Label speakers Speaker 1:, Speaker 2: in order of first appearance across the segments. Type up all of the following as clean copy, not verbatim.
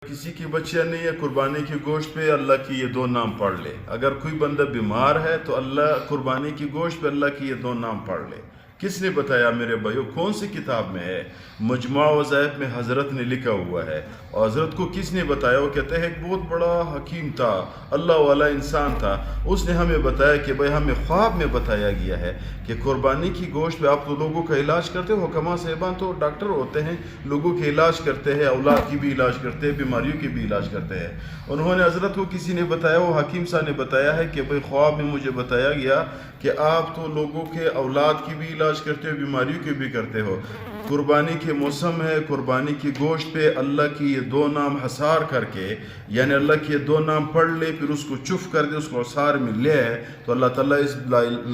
Speaker 1: کسی کی بچیاں نہیں ہے قربانی کے گوشت پہ اللہ کی یہ دو نام پڑھ لے. اگر کوئی بندہ بیمار ہے تو اللہ قربانی کی گوشت پہ اللہ کی یہ دو نام پڑھ لے. کس نے بتایا میرے بھائیو؟ کون سی کتاب میں ہے؟ مجموعہ وظائف میں حضرت نے لکھا ہوا ہے. اور حضرت کو کس نے بتایا؟ وہ کہتے ہیں ایک بہت بڑا حکیم تھا، اللہ والا انسان تھا، اس نے ہمیں بتایا کہ بھائی ہمیں خواب میں بتایا گیا ہے کہ قربانی کی گوشت پہ آپ تو لوگوں کا علاج کرتے ہو. حکماء صاحبان تو ڈاکٹر ہوتے ہیں، لوگوں کے علاج کرتے ہیں، اولاد کی بھی علاج کرتے ہیں، بیماریوں کی بھی علاج کرتے ہیں. انہوں نے حضرت کو کسی نے بتایا، وہ حکیم صاحب نے بتایا ہے کہ بھائی خواب میں مجھے بتایا گیا کہ آپ تو لوگوں کے اولاد کی بھی علاج کرتے ہو، بیماریوں کی بھی کرتے ہو. قربانی کے موسم ہے، قربانی کی گوشت پہ اللہ کی یہ دو نام حصار کر کے، یعنی اللہ کی یہ دو نام پڑھ لے، پھر اس کو چف کر دے، اس کو حصار میں لے ہے تو اللہ تعالیٰ اس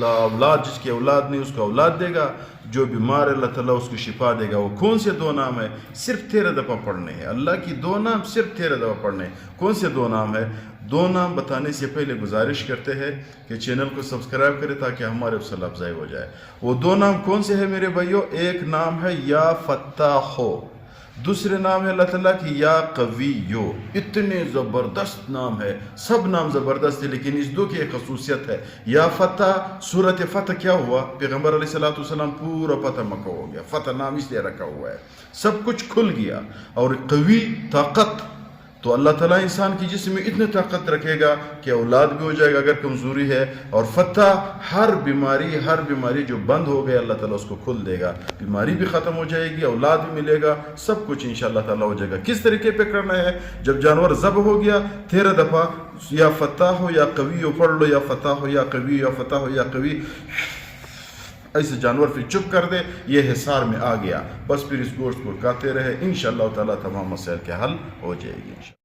Speaker 1: اولاد، جس کی اولاد نہیں اس کو اولاد دے گا، جو بیمار ہے اللہ تعالیٰ اس کو شفا دے گا. وہ کون سے دو نام ہے؟ صرف 13 دفعہ پڑھنے ہیں. اللہ کی دو نام صرف 13 دفعہ پڑھنے ہیں. کون سے دو نام ہے؟ دو نام بتانے سے پہلے گزارش کرتے ہیں کہ چینل کو سبسکرائب کرے تاکہ ہمارے حوصلہ افزائی ہو جائے. وہ دو نام کون سے ہیں میرے بھائیو؟ ایک نام ہے یا فتاحو، دوسرے نام ہے اللہ تعالیٰ کی یا قویو. اتنے زبردست نام ہے، سب نام زبردست ہے، لیکن اس دو کی ایک خصوصیت ہے. یا فتح، صورت فتح کیا ہوا؟ پیغمبر علیہ السلام پورا فتح مکہ ہو گیا. فتح نام اس لیے رکھا ہوا ہے، سب کچھ کھل گیا. اور قوی، طاقت، تو اللہ تعالیٰ انسان کی جسم میں اتنے طاقت رکھے گا کہ اولاد بھی ہو جائے گا اگر کمزوری ہے. اور فتح، ہر بیماری جو بند ہو گئے اللہ تعالیٰ اس کو کھل دے گا، بیماری بھی ختم ہو جائے گی، اولاد بھی ملے گا، سب کچھ انشاءاللہ تعالیٰ ہو جائے گا. کس طریقے پہ کرنا ہے؟ جب جانور ذبح ہو گیا 13 دفعہ یا فتح ہو یا قوی ہو پڑھ لو، یا فتح ہو یا قوی، یا فتح ہو یا قوی، ایسے جانور پھر چپ کر دے، یہ حصار میں آ گیا، بس پھر اس گوشت کو کھاتے رہے، انشاءاللہ تعالیٰ تمام مسائل کے حل ہو جائے گی.